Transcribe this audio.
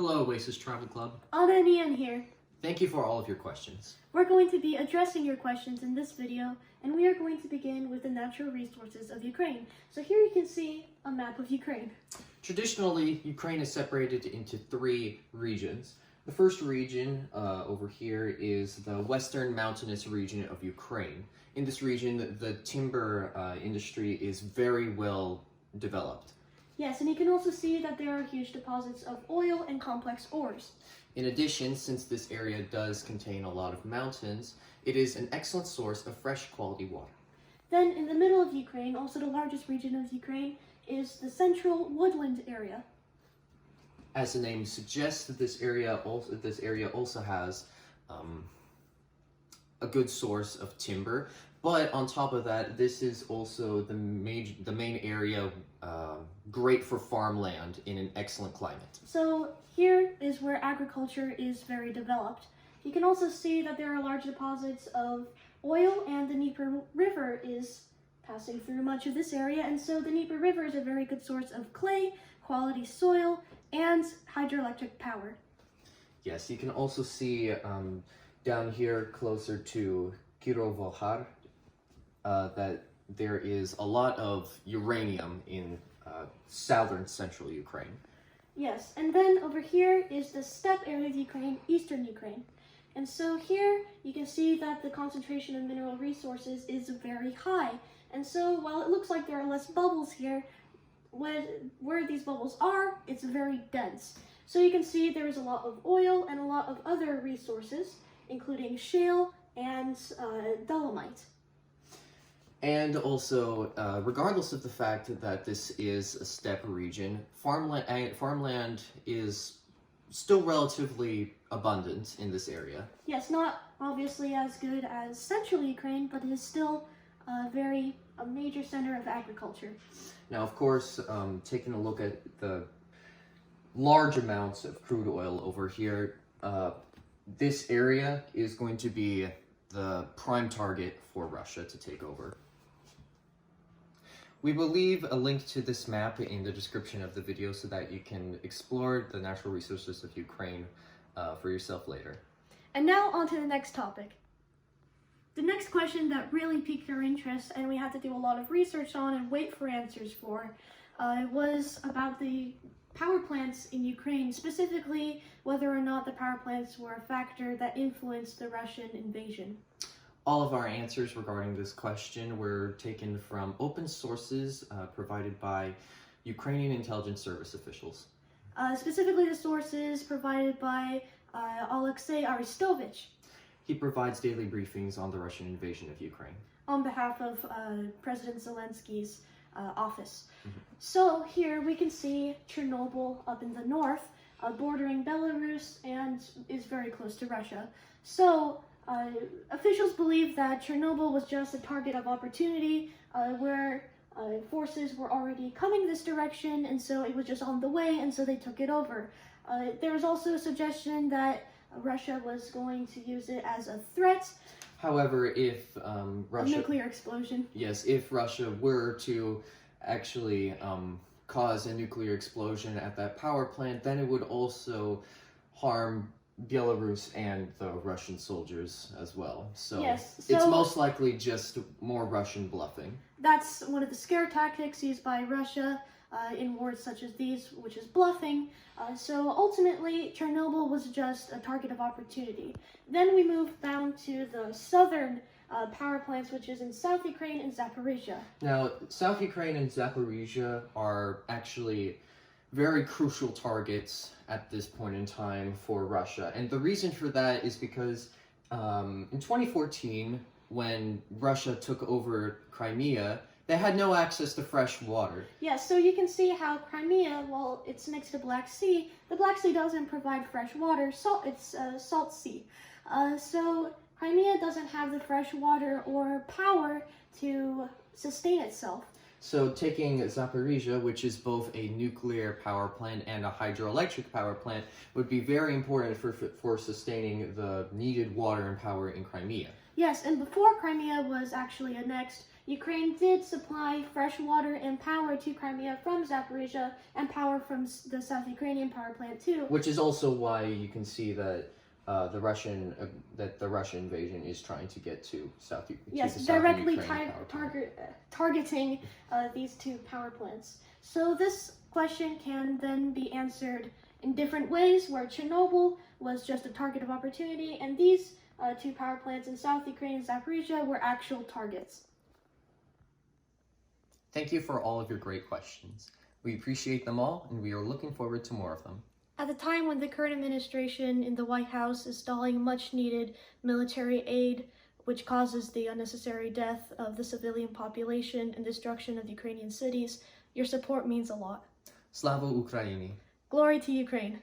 Hello, Oasis Travel Club. Anna and Ian here. Thank you for all of your questions. We're going to be addressing your questions in this video, and we are going to begin with the natural resources of Ukraine. So here you can see a map of Ukraine. Traditionally, Ukraine is separated into three regions. The first region over here is the western mountainous region of Ukraine. In this region, the timber industry is very well developed. Yes, and you can also see that there are huge deposits of oil and complex ores. In addition, since this area does contain a lot of mountains, it is an excellent source of fresh quality water. Then in the middle of Ukraine, also the largest region of Ukraine, is the central woodland area. As the name suggests, this area also has a good source of timber. But on top of that, this is also the main area great for farmland in an excellent climate. So here is where agriculture is very developed. You can also see that there are large deposits of oil, and the Dnieper River is passing through much of this area, and so the Dnieper River is a very good source of clay, quality soil, and hydroelectric power. Yes, you can also see down here closer to Kirovohar that there is a lot of uranium in southern central Ukraine. Yes, and then over here is the steppe area of Ukraine, eastern Ukraine. And so here you can see that the concentration of mineral resources is very high. And so while it looks like there are less bubbles here, where these bubbles are, it's very dense. So you can see there is a lot of oil and a lot of other resources, including shale and dolomite. And also, regardless of the fact that this is a steppe region, farmland is still relatively abundant in this area. Yes, not obviously as good as central Ukraine, but it is still a major center of agriculture. Now, of course, taking a look at the large amounts of crude oil over here, this area is going to be the prime target for Russia to take over. We will leave a link to this map in the description of the video so that you can explore the natural resources of Ukraine for yourself later. And now on to the next topic. The next question that really piqued our interest and we had to do a lot of research on and wait for answers for was about the power plants in Ukraine, specifically whether or not the power plants were a factor that influenced the Russian invasion. All of our answers regarding this question were taken from open sources provided by Ukrainian intelligence service officials. Specifically the sources provided by Alexei Arestovich. He provides daily briefings on the Russian invasion of Ukraine On behalf of President Zelensky's office. So here we can see Chernobyl up in the north, bordering Belarus and is very close to Russia. So officials believe that Chernobyl was just a target of opportunity where forces were already coming this direction, and so it was just on the way, and so they took it over. There was also a suggestion that Russia was going to use it as a threat. However, if Russia... A nuclear explosion. Yes, if Russia were to actually cause a nuclear explosion at that power plant, then it would also harm Belarus and the Russian soldiers as well. So, yes, it's most likely just more Russian bluffing. That's one of the scare tactics used by Russia in wars such as these, which is bluffing. So ultimately, Chernobyl was just a target of opportunity. Then we move down to the southern power plants, which is in South Ukraine and Zaporizhia. Now, South Ukraine and Zaporizhia are actually very crucial targets at this point in time for Russia. And the reason for that is because in 2014, when Russia took over Crimea, they had no access to fresh water. Yes, so you can see how Crimea, while it's next to Black Sea, the Black Sea doesn't provide fresh water, it's a salt sea. So Crimea doesn't have the fresh water or power to sustain itself. So taking Zaporizhia, which is both a nuclear power plant and a hydroelectric power plant, would be very important for sustaining the needed water and power in Crimea. Yes, and before Crimea was actually annexed, Ukraine did supply fresh water and power to Crimea from Zaporizhia and power from the South Ukrainian power plant too. Which is also why you can see that the Russian invasion is trying to get to South Yes, to the southern directly Ukrainian power plant. targeting these two power plants. So this question can then be answered in different ways, where Chernobyl was just a target of opportunity, and these two power plants in South Ukraine and Zaporizhia were actual targets. Thank you for all of your great questions. We appreciate them all, and we are looking forward to more of them. At the time when the current administration in the White House is stalling much needed military aid, which causes the unnecessary death of the civilian population and destruction of Ukrainian cities, your support means a lot. Slava Ukraini! Glory to Ukraine!